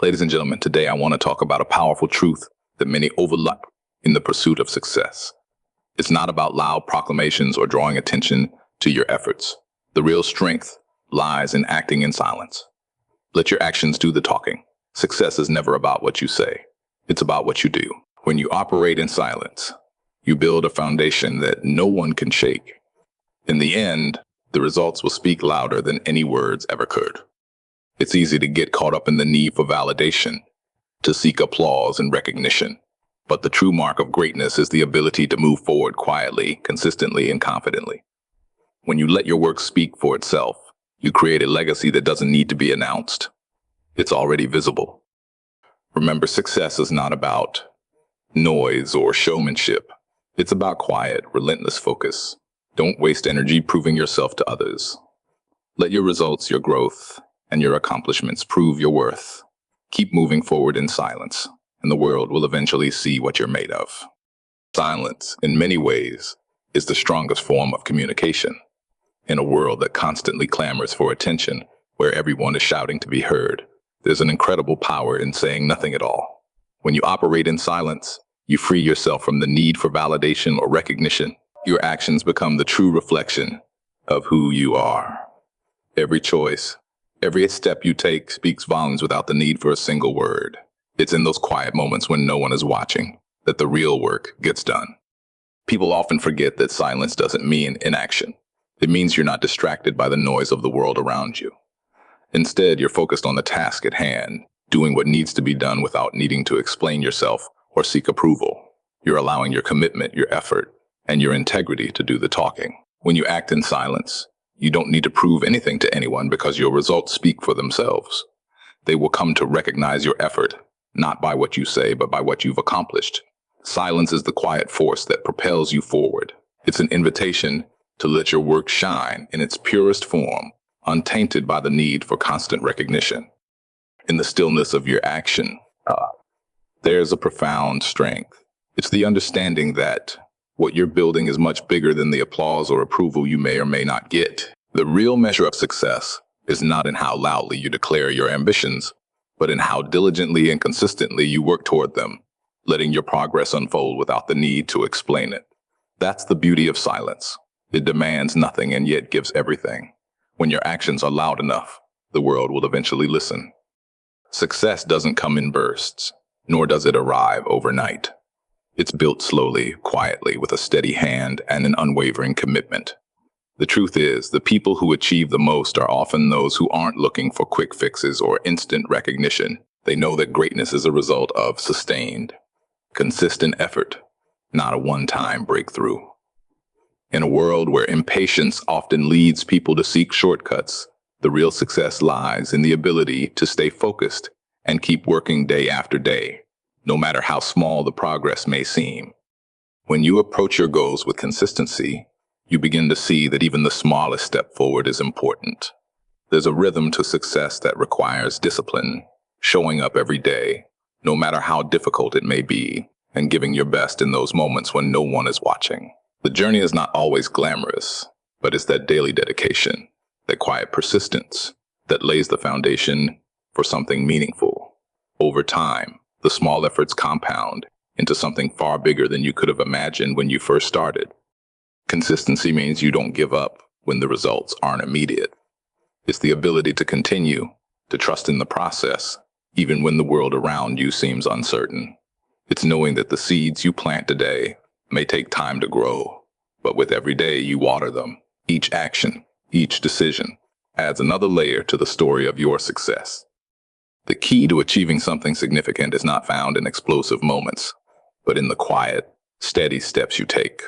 Ladies and gentlemen, today I want to talk about a powerful truth that many overlook in the pursuit of success. It's not about loud proclamations or drawing attention to your efforts. The real strength lies in acting in silence. Let your actions do the talking. Success is never about what you say. It's about what you do. When you operate in silence, you build a foundation that no one can shake. In the end, the results will speak louder than any words ever could. It's easy to get caught up in the need for validation, to seek applause and recognition. But the true mark of greatness is the ability to move forward quietly, consistently, and confidently. When you let your work speak for itself, you create a legacy that doesn't need to be announced. It's already visible. Remember, success is not about noise or showmanship. It's about quiet, relentless focus. Don't waste energy proving yourself to others. Let your results, your growth, and your accomplishments prove your worth. Keep moving forward in silence, and the world will eventually see what you're made of. Silence, in many ways, is the strongest form of communication. In a world that constantly clamors for attention, where everyone is shouting to be heard, there's an incredible power in saying nothing at all. When you operate in silence, you free yourself from the need for validation or recognition. Your actions become the true reflection of who you are. Every choice, every step you take speaks volumes without the need for a single word. It's in those quiet moments when no one is watching that the real work gets done. People often forget that silence doesn't mean inaction. It means you're not distracted by the noise of the world around you. Instead, you're focused on the task at hand, doing what needs to be done without needing to explain yourself or seek approval. You're allowing your commitment, your effort, and your integrity to do the talking. When you act in silence, you don't need to prove anything to anyone because your results speak for themselves. They will come to recognize your effort, not by what you say, but by what you've accomplished. Silence is the quiet force that propels you forward. It's an invitation to let your work shine in its purest form, untainted by the need for constant recognition. In the stillness of your action, there's a profound strength. It's the understanding that what you're building is much bigger than the applause or approval you may or may not get. The real measure of success is not in how loudly you declare your ambitions, but in how diligently and consistently you work toward them, letting your progress unfold without the need to explain it. That's the beauty of silence. It demands nothing and yet gives everything. When your actions are loud enough, the world will eventually listen. Success doesn't come in bursts, nor does it arrive overnight. It's built slowly, quietly, with a steady hand and an unwavering commitment. The truth is, the people who achieve the most are often those who aren't looking for quick fixes or instant recognition. They know that greatness is a result of sustained, consistent effort, not a one-time breakthrough. In a world where impatience often leads people to seek shortcuts, the real success lies in the ability to stay focused and keep working day after day, no matter how small the progress may seem. When you approach your goals with consistency, you begin to see that even the smallest step forward is important. There's a rhythm to success that requires discipline, showing up every day, no matter how difficult it may be, and giving your best in those moments when no one is watching. The journey is not always glamorous, but it's that daily dedication, that quiet persistence, that lays the foundation for something meaningful. Over time, the small efforts compound into something far bigger than you could have imagined when you first started. Consistency means you don't give up when the results aren't immediate. It's the ability to continue, to trust in the process, even when the world around you seems uncertain. It's knowing that the seeds you plant today may take time to grow, but with every day you water them. Each action, each decision, adds another layer to the story of your success. The key to achieving something significant is not found in explosive moments, but in the quiet, steady steps you take.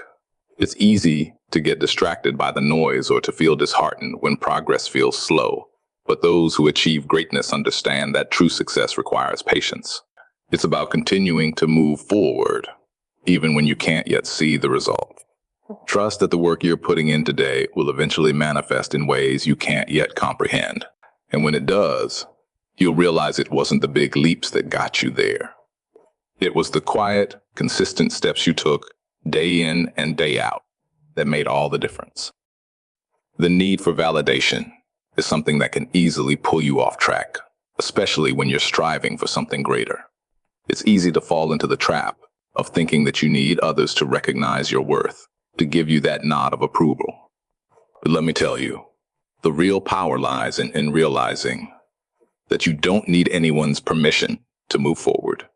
It's easy to get distracted by the noise or to feel disheartened when progress feels slow, but those who achieve greatness understand that true success requires patience. It's about continuing to move forward, even when you can't yet see the result. Trust that the work you're putting in today will eventually manifest in ways you can't yet comprehend. And when it does, you'll realize it wasn't the big leaps that got you there. It was the quiet, consistent steps you took day in and day out that made all the difference. The need for validation is something that can easily pull you off track, especially when you're striving for something greater. It's easy to fall into the trap of thinking that you need others to recognize your worth, to give you that nod of approval. But let me tell you, the real power lies in realizing that you don't need anyone's permission to move forward.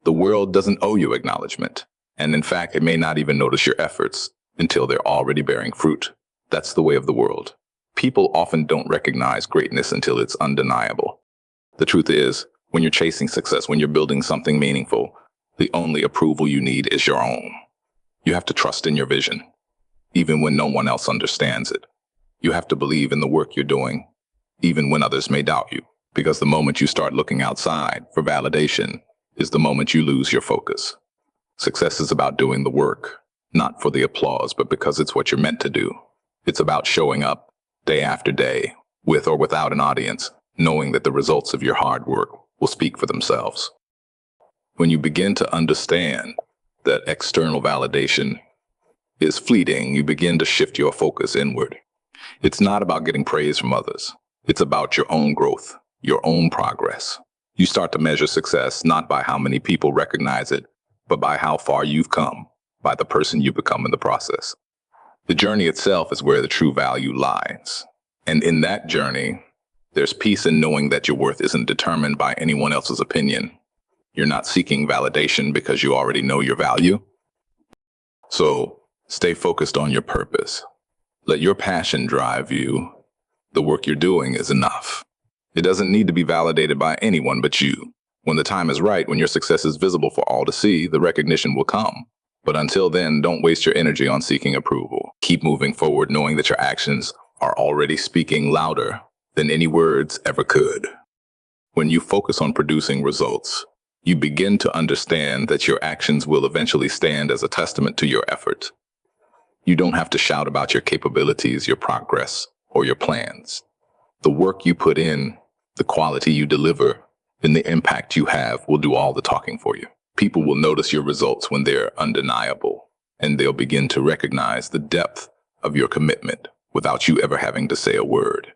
The world doesn't owe you acknowledgement, and in fact, it may not even notice your efforts until they're already bearing fruit. That's the way of the world. People often don't recognize greatness until it's undeniable. The truth is, when you're chasing success, when you're building something meaningful, the only approval you need is your own. You have to trust in your vision, even when no one else understands it. You have to believe in the work you're doing, even when others may doubt you, because the moment you start looking outside for validation is the moment you lose your focus. Success is about doing the work, not for the applause, but because it's what you're meant to do. It's about showing up day after day, with or without an audience, knowing that the results of your hard work will speak for themselves. When you begin to understand that external validation is fleeting, you begin to shift your focus inward. It's not about getting praise from others. It's about your own growth, your own progress. You start to measure success not by how many people recognize it, but by how far you've come, by the person you become in the process. The journey itself is where the true value lies. And in that journey, there's peace in knowing that your worth isn't determined by anyone else's opinion. You're not seeking validation because you already know your value. So stay focused on your purpose. Let your passion drive you. The work you're doing is enough. It doesn't need to be validated by anyone but you. When the time is right, when your success is visible for all to see, the recognition will come. But until then, don't waste your energy on seeking approval. Keep moving forward, knowing that your actions are already speaking louder than any words ever could. When you focus on producing results, you begin to understand that your actions will eventually stand as a testament to your effort. You don't have to shout about your capabilities, your progress, or your plans. The work you put in, the quality you deliver, and the impact you have will do all the talking for you. People will notice your results when they're undeniable, and they'll begin to recognize the depth of your commitment without you ever having to say a word.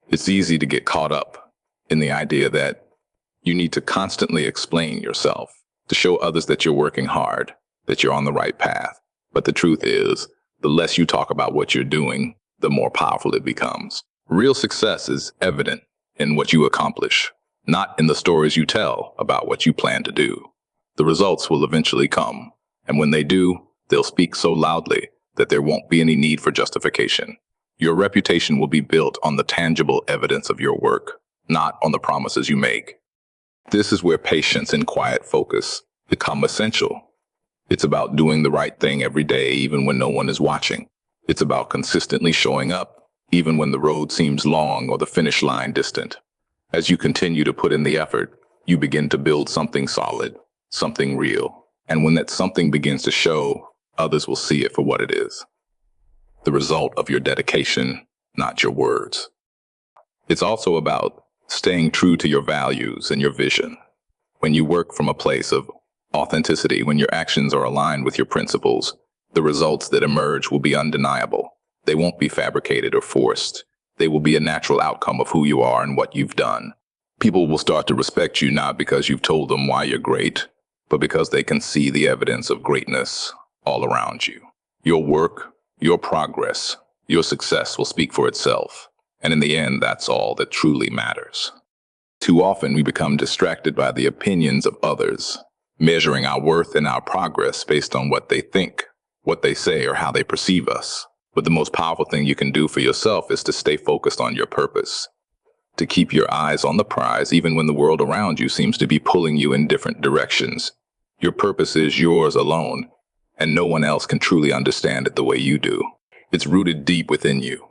It's easy to get caught up in the idea that you need to constantly explain yourself, to show others that you're working hard, that you're on the right path. But the truth is, the less you talk about what you're doing, the more powerful it becomes. Real success is evident in what you accomplish, not in the stories you tell about what you plan to do. The results will eventually come, and when they do, they'll speak so loudly that there won't be any need for justification. Your reputation will be built on the tangible evidence of your work, not on the promises you make. This is where patience and quiet focus become essential. It's about doing the right thing every day, even when no one is watching. It's about consistently showing up, even when the road seems long or the finish line distant. As you continue to put in the effort, you begin to build something solid, something real. And when that something begins to show, others will see it for what it is. The result of your dedication, not your words. It's also about staying true to your values and your vision. When you work from a place of authenticity, when your actions are aligned with your principles, the results that emerge will be undeniable. They won't be fabricated or forced. They will be a natural outcome of who you are and what you've done. People will start to respect you not because you've told them why you're great, but because they can see the evidence of greatness all around you. Your work, your progress, your success will speak for itself. And in the end, that's all that truly matters. Too often we become distracted by the opinions of others, measuring our worth and our progress based on what they think, what they say, or how they perceive us. But the most powerful thing you can do for yourself is to stay focused on your purpose, to keep your eyes on the prize even when the world around you seems to be pulling you in different directions. Your purpose is yours alone, and no one else can truly understand it the way you do. It's rooted deep within you,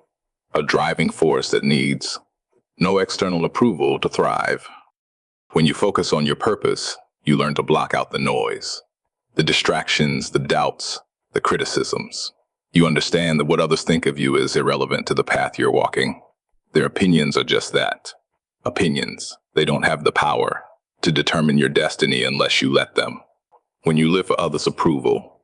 a driving force that needs no external approval to thrive. When you focus on your purpose, you learn to block out the noise, the distractions, the doubts, the criticisms. You understand that what others think of you is irrelevant to the path you're walking. Their opinions are just that, opinions. They don't have the power to determine your destiny unless you let them. When you live for others' approval,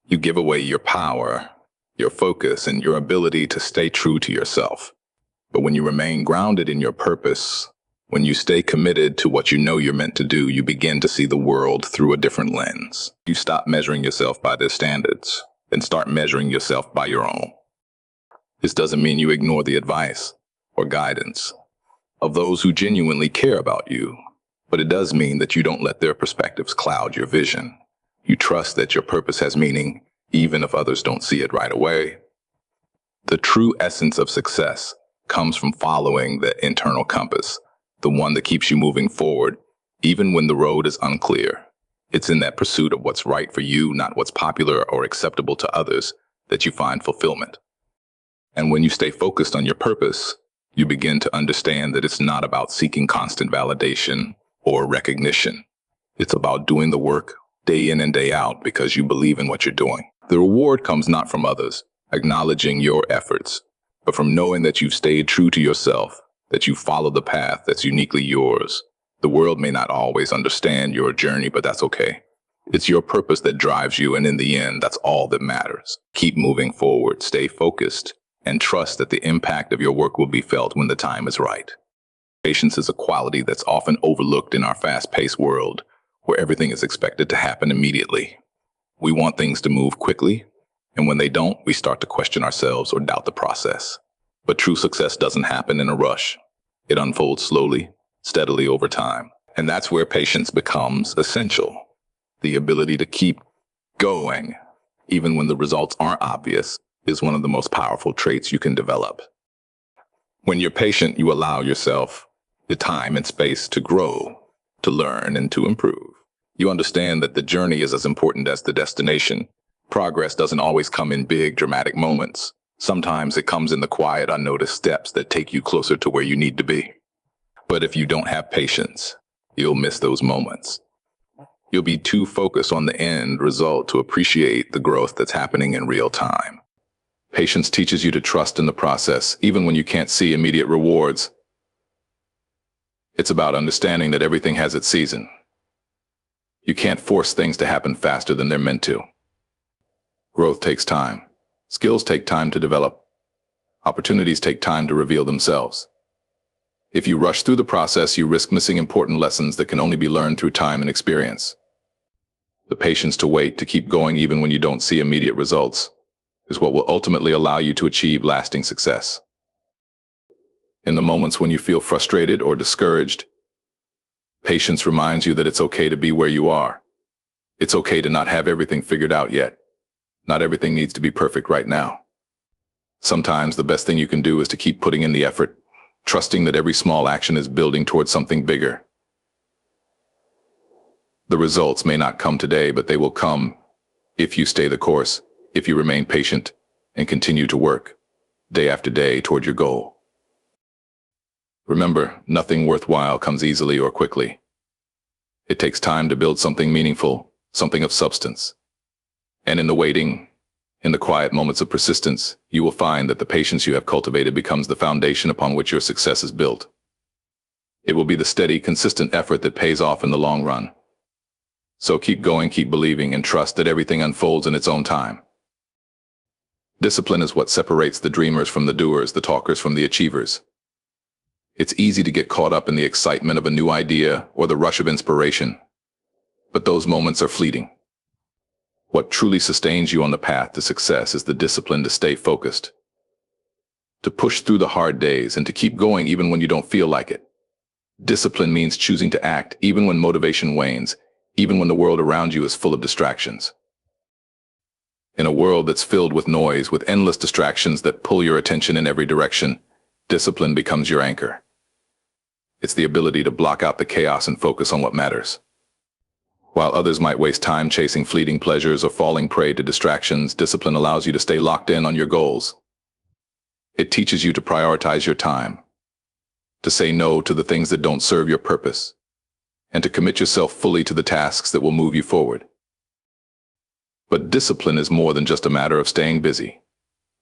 you give away your power, your focus, and your ability to stay true to yourself. But when you remain grounded in your purpose, When you stay committed to what you know you're meant to do, you begin to see the world through a different lens. You stop measuring yourself by their standards and start measuring yourself by your own. This doesn't mean you ignore the advice or guidance of those who genuinely care about you, but it does mean that you don't let their perspectives cloud your vision. You trust that your purpose has meaning, even if others don't see it right away. The true essence of success comes from following the internal compass, the one that keeps you moving forward, even when the road is unclear. It's in that pursuit of what's right for you, not what's popular or acceptable to others, that you find fulfillment. And when you stay focused on your purpose, you begin to understand that it's not about seeking constant validation or recognition. It's about doing the work day in and day out because you believe in what you're doing. The reward comes not from others acknowledging your efforts, but from knowing that you've stayed true to yourself, that you follow the path that's uniquely yours. The world may not always understand your journey, but that's okay. It's your purpose that drives you, and in the end, that's all that matters. Keep moving forward, stay focused, and trust that the impact of your work will be felt when the time is right. Patience is a quality that's often overlooked in our fast-paced world, where everything is expected to happen immediately. We want things to move quickly, and when they don't, we start to question ourselves or doubt the process. But true success doesn't happen in a rush. It unfolds slowly, steadily over time. And that's where patience becomes essential. The ability to keep going, even when the results aren't obvious, is one of the most powerful traits you can develop. When you're patient, you allow yourself the time and space to grow, to learn, and to improve. You understand that the journey is as important as the destination. Progress doesn't always come in big, dramatic moments. Sometimes it comes in the quiet, unnoticed steps that take you closer to where you need to be. But if you don't have patience, you'll miss those moments. You'll be too focused on the end result to appreciate the growth that's happening in real time. Patience teaches you to trust in the process, even when you can't see immediate rewards. It's about understanding that everything has its season. You can't force things to happen faster than they're meant to. Growth takes time. Skills take time to develop. Opportunities take time to reveal themselves. If you rush through the process, you risk missing important lessons that can only be learned through time and experience. The patience to wait, to keep going even when you don't see immediate results, is what will ultimately allow you to achieve lasting success. In the moments when you feel frustrated or discouraged, patience reminds you that it's okay to be where you are. It's okay to not have everything figured out yet. Not everything needs to be perfect right now. Sometimes the best thing you can do is to keep putting in the effort, trusting that every small action is building towards something bigger. The results may not come today, but they will come if you stay the course, if you remain patient and continue to work day after day toward your goal. Remember, nothing worthwhile comes easily or quickly. It takes time to build something meaningful, something of substance. And in the waiting, in the quiet moments of persistence, you will find that the patience you have cultivated becomes the foundation upon which your success is built. It will be the steady, consistent effort that pays off in the long run. So keep going, keep believing, and trust that everything unfolds in its own time. Discipline is what separates the dreamers from the doers, the talkers from the achievers. It's easy to get caught up in the excitement of a new idea or the rush of inspiration, but those moments are fleeting. What truly sustains you on the path to success is the discipline to stay focused, to push through the hard days, and to keep going even when you don't feel like it. Discipline means choosing to act even when motivation wanes, even when the world around you is full of distractions. In a world that's filled with noise, with endless distractions that pull your attention in every direction, discipline becomes your anchor. It's the ability to block out the chaos and focus on what matters. While others might waste time chasing fleeting pleasures or falling prey to distractions, discipline allows you to stay locked in on your goals. It teaches you to prioritize your time, to say no to the things that don't serve your purpose, and to commit yourself fully to the tasks that will move you forward. But discipline is more than just a matter of staying busy.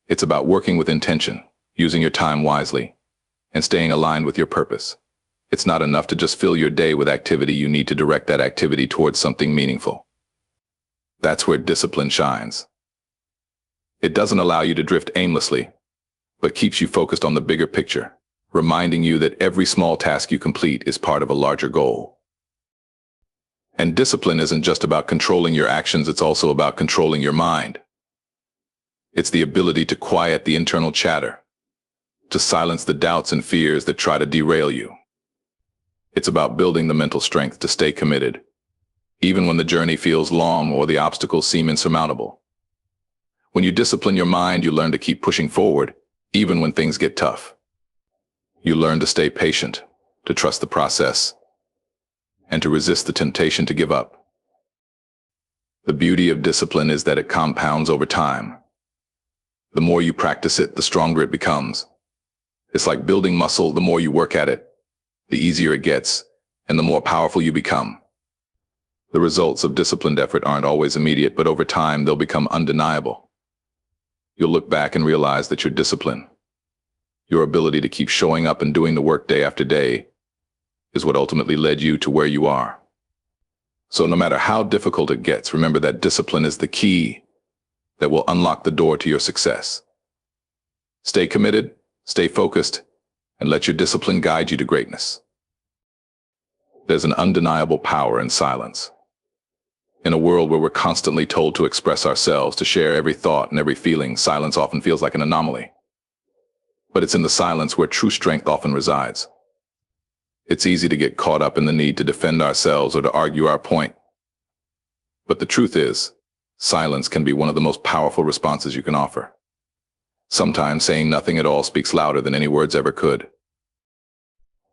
It's about working with intention, using your time wisely, and staying aligned with your purpose. It's not enough to just fill your day with activity. You need to direct that activity towards something meaningful. That's where discipline shines. It doesn't allow you to drift aimlessly, but keeps you focused on the bigger picture, reminding you that every small task you complete is part of a larger goal. And discipline isn't just about controlling your actions, it's also about controlling your mind. It's the ability to quiet the internal chatter, to silence the doubts and fears that try to derail you. It's about building the mental strength to stay committed, even when the journey feels long or the obstacles seem insurmountable. When you discipline your mind, you learn to keep pushing forward, even when things get tough. You learn to stay patient, to trust the process, and to resist the temptation to give up. The beauty of discipline is that it compounds over time. The more you practice it, the stronger it becomes. It's like building muscle. The more you work at it, the easier it gets, and the more powerful you become. The results of disciplined effort aren't always immediate, but over time they'll become undeniable. You'll look back and realize that your discipline, your ability to keep showing up and doing the work day after day, is what ultimately led you to where you are. So no matter how difficult it gets, remember that discipline is the key that will unlock the door to your success. Stay committed, stay focused, and let your discipline guide you to greatness. There's an undeniable power in silence. In a world where we're constantly told to express ourselves, to share every thought and every feeling, silence often feels like an anomaly. But it's in the silence where true strength often resides. It's easy to get caught up in the need to defend ourselves or to argue our point. But the truth is, silence can be one of the most powerful responses you can offer. Sometimes saying nothing at all speaks louder than any words ever could.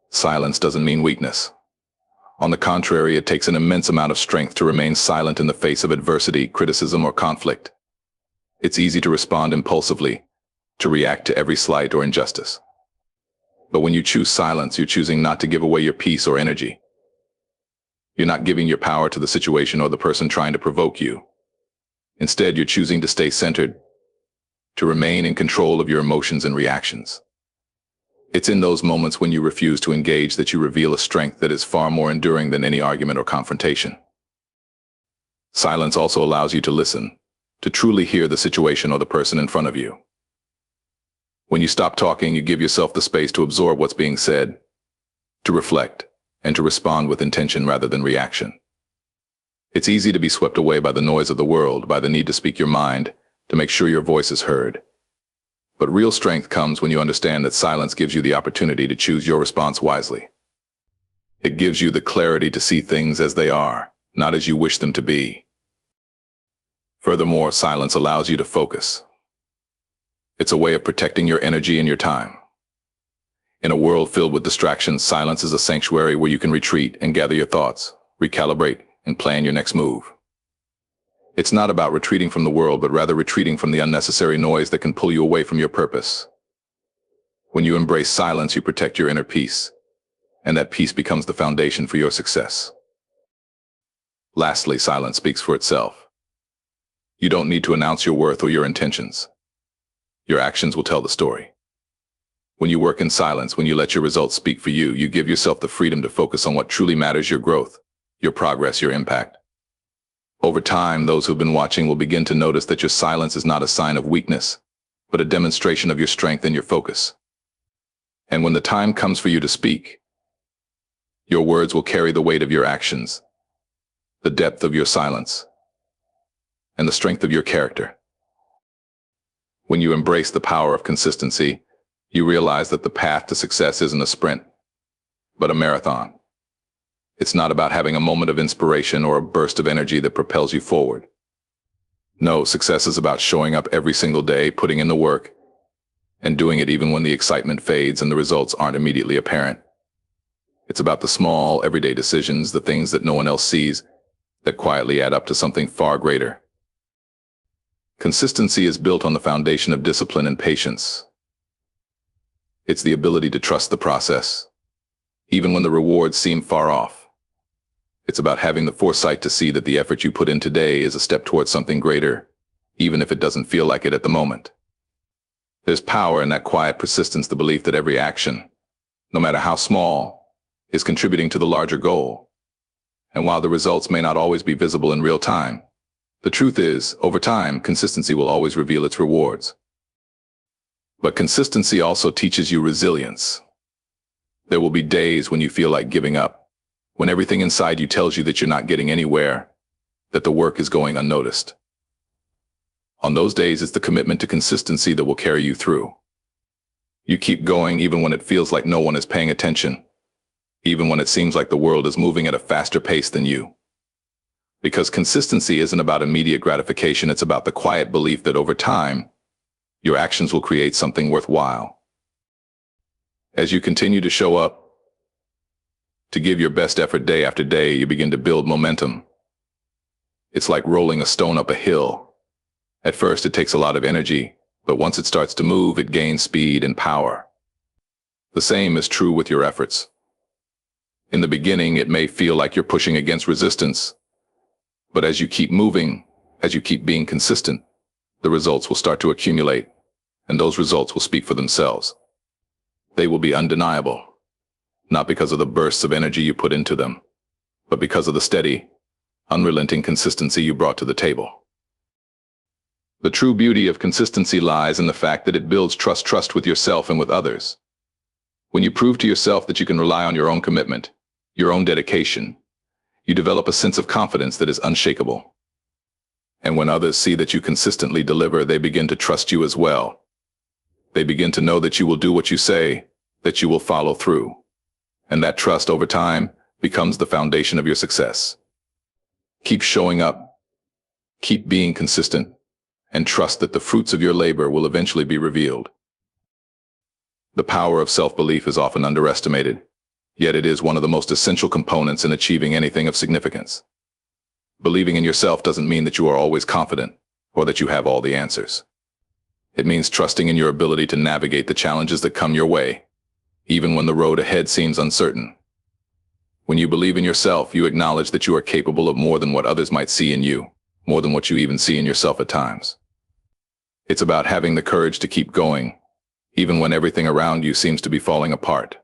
Silence doesn't mean weakness. On the contrary, it takes an immense amount of strength to remain silent in the face of adversity, criticism, or conflict. It's easy to respond impulsively, to react to every slight or injustice. But when you choose silence, you're choosing not to give away your peace or energy. You're not giving your power to the situation or the person trying to provoke you. Instead, you're choosing to stay centered, to remain in control of your emotions and reactions. It's in those moments when you refuse to engage that you reveal a strength that is far more enduring than any argument or confrontation. Silence also allows you to listen, to truly hear the situation or the person in front of you. When you stop talking, you give yourself the space to absorb what's being said, to reflect, and to respond with intention rather than reaction. It's easy to be swept away by the noise of the world, by the need to speak your mind, to make sure your voice is heard. But real strength comes when you understand that silence gives you the opportunity to choose your response wisely. It gives you the clarity to see things as they are, not as you wish them to be. Furthermore, silence allows you to focus. It's a way of protecting your energy and your time. In a world filled with distractions, silence is a sanctuary where you can retreat and gather your thoughts, recalibrate, and plan your next move. It's not about retreating from the world, but rather retreating from the unnecessary noise that can pull you away from your purpose. When you embrace silence, you protect your inner peace, and that peace becomes the foundation for your success. Lastly, silence speaks for itself. You don't need to announce your worth or your intentions. Your actions will tell the story. When you work in silence, when you let your results speak for you, you give yourself the freedom to focus on what truly matters: your growth, your progress, your impact. Over time, those who've been watching will begin to notice that your silence is not a sign of weakness, but a demonstration of your strength and your focus. And when the time comes for you to speak, your words will carry the weight of your actions, the depth of your silence, and the strength of your character. When you embrace the power of consistency, you realize that the path to success isn't a sprint, but a marathon. It's not about having a moment of inspiration or a burst of energy that propels you forward. No, success is about showing up every single day, putting in the work, and doing it even when the excitement fades and the results aren't immediately apparent. It's about the small, everyday decisions, the things that no one else sees, that quietly add up to something far greater. Consistency is built on the foundation of discipline and patience. It's the ability to trust the process, even when the rewards seem far off. It's about having the foresight to see that the effort you put in today is a step towards something greater, even if it doesn't feel like it at the moment. There's power in that quiet persistence, the belief that every action, no matter how small, is contributing to the larger goal. And while the results may not always be visible in real time, the truth is, over time, consistency will always reveal its rewards. But consistency also teaches you resilience. There will be days when you feel like giving up, when everything inside you tells you that you're not getting anywhere, that the work is going unnoticed. On those days, it's the commitment to consistency that will carry you through. You keep going even when it feels like no one is paying attention, even when it seems like the world is moving at a faster pace than you. Because consistency isn't about immediate gratification, it's about the quiet belief that over time, your actions will create something worthwhile. As you continue to show up, to give your best effort day after day, you begin to build momentum. It's like rolling a stone up a hill. At first, it takes a lot of energy, but once it starts to move, it gains speed and power. The same is true with your efforts. In the beginning, it may feel like you're pushing against resistance, but as you keep moving, as you keep being consistent, the results will start to accumulate, and those results will speak for themselves. They will be undeniable, not because of the bursts of energy you put into them, but because of the steady, unrelenting consistency you brought to the table. The true beauty of consistency lies in the fact that it builds trust with yourself and with others. When you prove to yourself that you can rely on your own commitment, your own dedication, you develop a sense of confidence that is unshakable. And when others see that you consistently deliver, they begin to trust you as well. They begin to know that you will do what you say, that you will follow through. And that trust over time becomes the foundation of your success. Keep showing up, keep being consistent, and trust that the fruits of your labor will eventually be revealed. The power of self-belief is often underestimated, yet it is one of the most essential components in achieving anything of significance. Believing in yourself doesn't mean that you are always confident or that you have all the answers. It means trusting in your ability to navigate the challenges that come your way, even when the road ahead seems uncertain. When you believe in yourself, you acknowledge that you are capable of more than what others might see in you, more than what you even see in yourself at times. It's about having the courage to keep going, even when everything around you seems to be falling apart.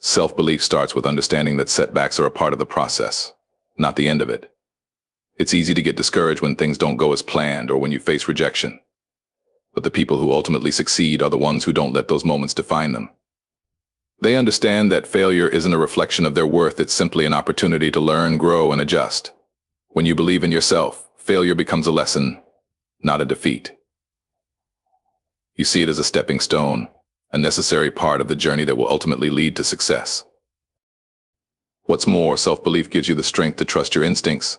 Self-belief starts with understanding that setbacks are a part of the process, not the end of it. It's easy to get discouraged when things don't go as planned or when you face rejection. But the people who ultimately succeed are the ones who don't let those moments define them. They understand that failure isn't a reflection of their worth, it's simply an opportunity to learn, grow, and adjust. When you believe in yourself, failure becomes a lesson, not a defeat. You see it as a stepping stone, a necessary part of the journey that will ultimately lead to success. What's more, self-belief gives you the strength to trust your instincts,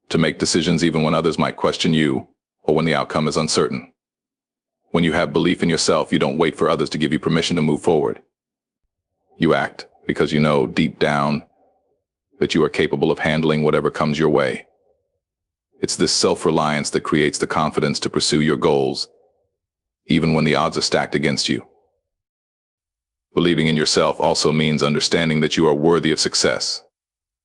to make decisions even when others might question you or when the outcome is uncertain. When you have belief in yourself, you don't wait for others to give you permission to move forward. You act because you know deep down that you are capable of handling whatever comes your way. It's this self-reliance that creates the confidence to pursue your goals, even when the odds are stacked against you. Believing in yourself also means understanding that you are worthy of success.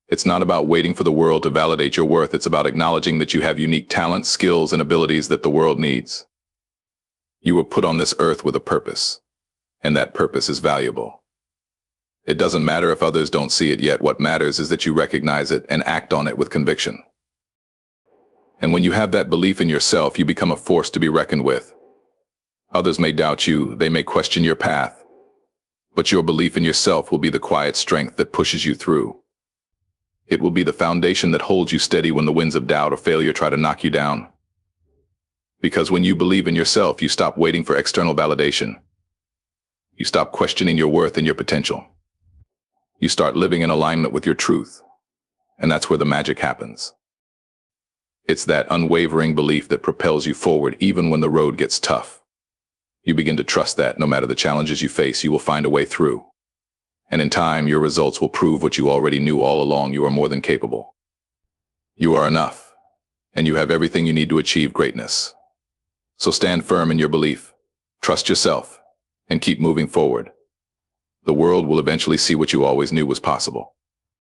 It's not about waiting for the world to validate your worth, it's about acknowledging that you have unique talents, skills, and abilities that the world needs. You were put on this earth with a purpose, and that purpose is valuable. It doesn't matter if others don't see it yet. What matters is that you recognize it and act on it with conviction. And when you have that belief in yourself, you become a force to be reckoned with. Others may doubt you, they may question your path, but your belief in yourself will be the quiet strength that pushes you through. It will be the foundation that holds you steady when the winds of doubt or failure try to knock you down. Because when you believe in yourself, you stop waiting for external validation. You stop questioning your worth and your potential. You start living in alignment with your truth, and that's where the magic happens. It's that unwavering belief that propels you forward even when the road gets tough. You begin to trust that no matter the challenges you face, you will find a way through. And in time, your results will prove what you already knew all along: you are more than capable. You are enough, and you have everything you need to achieve greatness. So stand firm in your belief, trust yourself, and keep moving forward. The world will eventually see what you always knew was possible.